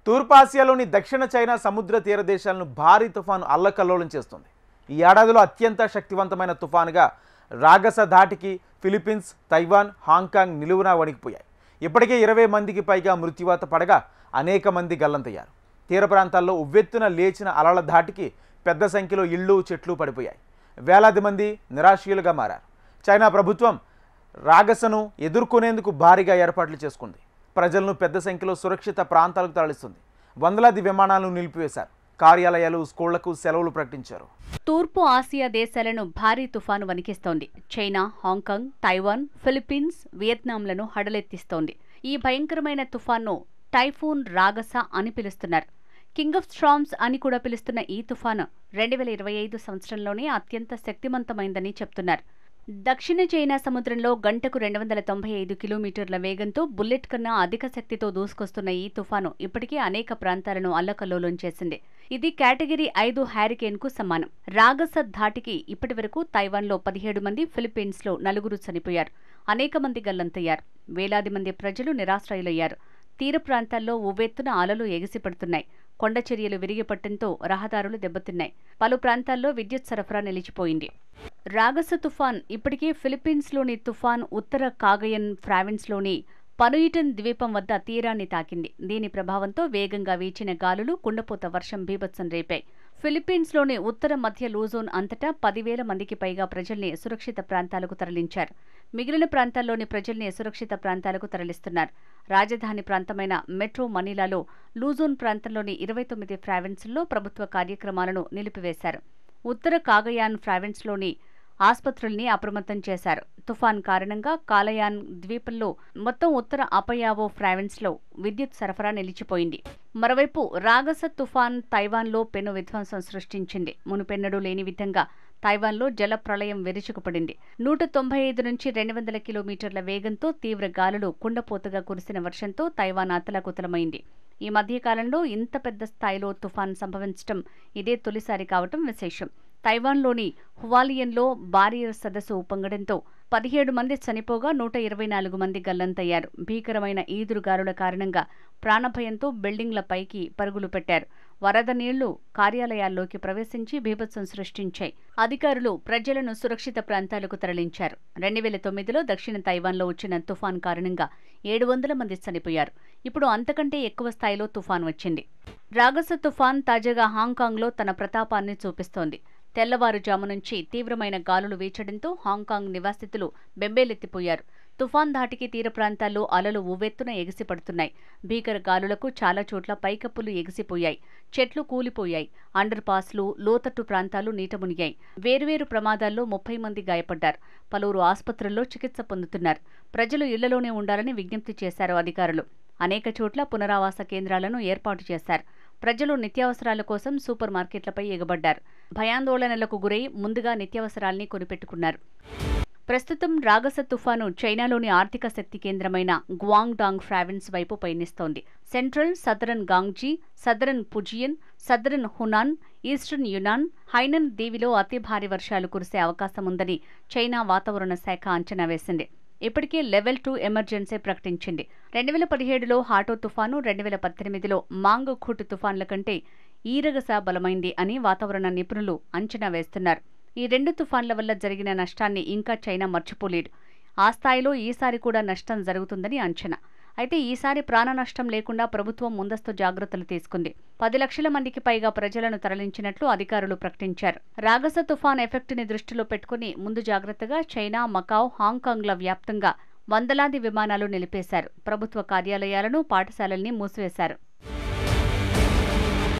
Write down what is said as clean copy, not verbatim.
తూర్పాసియాలోని దక్షిణ చైనా సముద్ర తీర దేశాలను భారీ తుఫాను అల్లకల్లోలం చేస్తుంది. ఈ ఏడాదిలో అత్యంత శక్తివంతమైన తుఫానుగా రాగస ధాటికి ఫిలిప్పీన్స్, తైవాన్, హాంకాంగ్ నిలువునా వణికిపోయాయి. ఇప్పటికే 20 మందికి పైగా మృత్యువాత పడగా అనేక మంది గల్లంతయ్యారు. తీర ప్రాంతాల్లో ఉవ్వెత్తున లేచిన అలల ధాటికి పెద్ద సంఖ్యలో ఇళ్ళు, చెట్లు పడిపోయాయి. వేలాది మంది నిరాశ్రయులుగా మారారు. చైనా ప్రభుత్వం రాగసను ఎదుర్కొనేందుకు భారీగా ఏర్పాట్లు చేసుకుంది. ప్రజలను పెద్ద సంఖ్యలో సురక్షిత ప్రాంతాలకు తరలిస్తుంది. వందలాది విమానాలను నిలిపివేశారు. కార్యాలయాలు, స్కూళ్లకు సెలవులు ప్రకటించారు. తూర్పు ఆసియా దేశాలను భారీ తుఫాను వణికిస్తోంది. చైనా, హాంకాంగ్, తైవాన్, ఫిలిప్పీన్స్, వియత్నాంలను హడలెత్తిస్తోంది. ఈ భయంకరమైన తుఫాన్ను టైఫూన్ రాగస అని పిలుస్తున్నారు. కింగ్ ఆఫ్ స్టార్మ్స్ అని కూడా పిలుస్తున్న ఈ తుఫాను 2025 సంవత్సరంలోనే అత్యంత శక్తివంతమైందని చెప్తున్నారు. దక్షిణ చైనా సముద్రంలో గంటకు 295 కిలోమీటర్ల వేగంతో బుల్లెట్ కన్నా అధిక శక్తితో దూసుకొస్తున్న ఈ తుఫాను ఇప్పటికే అనేక ప్రాంతాలను అల్లకల్లోలం చేసింది. ఇది కేటగిరీ 5 హ్యారికేన్కు సమానం. రాగస ధాటికి ఇప్పటివరకు తైవాన్లో 17 మంది, ఫిలిప్పీన్స్లో 4 చనిపోయారు. అనేక మంది గల్లంతయ్యారు. వేలాది మంది ప్రజలు నిరాశ్రయులయ్యారు. తీర ప్రాంతాల్లో ఉవ్వెత్తున అలలు ఎగిసిపడుతున్నాయి. కొండ చర్యలు విరిగిపట్టడంతో రహదారులు దెబ్బతిన్నాయి. పలు ప్రాంతాల్లో విద్యుత్ సరఫరా నిలిచిపోయింది. రాగస తుఫాన్ ఇప్పటికే ఫిలిప్పీన్స్లోని తుఫాన్ ఉత్తర కాగయన్ ప్రావిన్స్లోని పనుయిటన్ ద్వీపం వద్ద తీరాన్ని తాకింది. దీని ప్రభావంతో వేగంగా వీచిన గాలులు, కుండపోత వర్షం బీభత్సం రేపాయి. ఫిలిప్పీన్స్లోని ఉత్తర మధ్య లూజోన్ అంతటా 10,000 మందికి పైగా ప్రజల్ని సురక్షిత ప్రాంతాలకు తరలించారు. మిగిలిన ప్రాంతాల్లోని ప్రజల్ని సురక్షిత ప్రాంతాలకు తరలిస్తున్నారు. రాజధాని ప్రాంతమైన మెట్రో మనీలాలో లూజోన్ ప్రాంతంలోని 29 ప్రావిన్సుల్లో ప్రభుత్వ కార్యక్రమాలను నిలిపివేశారు. ఉత్తర కాగయాన్ ప్రావిన్స్లోని ఆసుపత్రుల్ని అప్రమత్తం చేశారు. తుఫాన్ కారణంగా కాలయాన్ ద్వీపంలో మొత్తం ఉత్తర అపయావో ప్రావిన్స్లో విద్యుత్ సరఫరా నిలిచిపోయింది. మరోవైపు రాగస తుఫాన్ తైవాన్లో పెను విధ్వంసం సృష్టించింది. మునుపెన్నడూ లేని విధంగా తైవాన్లో జల ప్రళయం విరుచుకుపడింది. 195 నుంచి 200 కిలోమీటర్ల వేగంతో తీవ్ర గాలులు, కుండపోతగా కురిసిన వర్షంతో తైవాన్ అతలాకుతలమైంది. ఈ మధ్యకాలంలో ఇంత పెద్ద స్థాయిలో తుఫాన్ సంభవించడం ఇదే తొలిసారి కావటం విశేషం. తైవాన్లోని హువాలియన్లో బారియర్ సదస్సు ఉప్పొంగడంతో 17 మంది చనిపోగా 124 మంది గల్లంతయ్యారు. భీకరమైన ఈదురుగాలుల కారణంగా ప్రాణభయంతో బిల్డింగ్ల పైకి పరుగులు పెట్టారు. వరద నీళ్లు కార్యాలయాల్లోకి ప్రవేశించి బీభత్సం సృష్టించాయి. అధికారులు ప్రజలను సురక్షిత ప్రాంతాలకు తరలించారు. 2009లో దక్షిణ తైవాన్లో వచ్చిన తుఫాన్ కారణంగా 700 మంది చనిపోయారు. ఇప్పుడు అంతకంటే ఎక్కువ స్థాయిలో తుఫాన్ వచ్చింది. రాగస తుఫాన్ తాజాగా హాంకాంగ్లో తన ప్రతాపాన్ని చూపిస్తోంది. తెల్లవారుజాము నుంచి తీవ్రమైన గాలులు వీచడంతో హాంకాంగ్ నివాసితులు బెంబేలెత్తిపోయారు. తుఫాన్ ధాటికి తీర ప్రాంతాల్లో అలలు ఉవ్వెత్తున ఎగిసిపడుతున్నాయి. భీకర గాలులకు చాలా చోట్ల పైకప్పులు ఎగిసిపోయాయి. చెట్లు కూలిపోయాయి. అండర్ పాస్లు, లోతట్టు ప్రాంతాలు నీట మునిగాయి. వేర్వేరు ప్రమాదాల్లో 30 మంది గాయపడ్డారు. పలువురు ఆసుపత్రుల్లో చికిత్స పొందుతున్నారు. ప్రజలు ఇళ్లలోనే ఉండాలని విజ్ఞప్తి చేశారు అధికారులు. అనేక చోట్ల పునరావాస కేంద్రాలను ఏర్పాటు చేశారు. ప్రజలు నిత్యావసరాల కోసం సూపర్ మార్కెట్లపై ఎగబడ్డారు. భయాందోళనలకు గురై ముందుగా నిత్యావసరాల్ని కొనిపెట్టుకున్నారు. ప్రస్తుతం రాగస తుఫాను చైనాలోని ఆర్థిక శక్తి కేంద్రమైన గ్వాంగ్డాంగ్ ప్రావిన్స్ వైపు పయనిస్తోంది. Central, southern Guangxi, southern Fujian, southern Hunan, eastern Yunnan, Hainan దీవిలో అతి భారీ వర్షాలు కురిసే అవకాశం ఉందని చైనా వాతావరణ శాఖ అంచనా వేసింది. ఇప్పటికే లెవెల్ 2 ఎమర్జెన్సీ ప్రకటించింది. 2017లో హాటో తుఫాను, 2018లో మాంగ్ ఖుట్ తుఫాన్ల కంటే ఈరగస బలమైంది అని వాతావరణ నిపుణులు అంచనా వేస్తున్నారు. ఈ 2 తుఫాన్ల వల్ల జరిగిన నష్టాన్ని ఇంకా చైనా మర్చిపోలేదు. ఆ స్థాయిలో ఈసారి కూడా నష్టం జరుగుతుందని అంచనా. అయితే ఈసారి ప్రాణ నష్టం లేకుండా ప్రభుత్వం ముందస్తు జాగ్రత్తలు తీసుకుంది. 10 లక్షల మందికి పైగా ప్రజలను తరలించినట్లు అధికారులు ప్రకటించారు. రాగస తుఫాన్ ఎఫెక్ట్ని దృష్టిలో పెట్టుకుని ముందు జాగ్రత్తగా చైనా, మకావ్, హాంకాంగ్ల వ్యాప్తంగా వందలాది విమానాలు నిలిపేశారు. ప్రభుత్వ కార్యాలయాలను, పాఠశాలల్ని మూసివేశారు.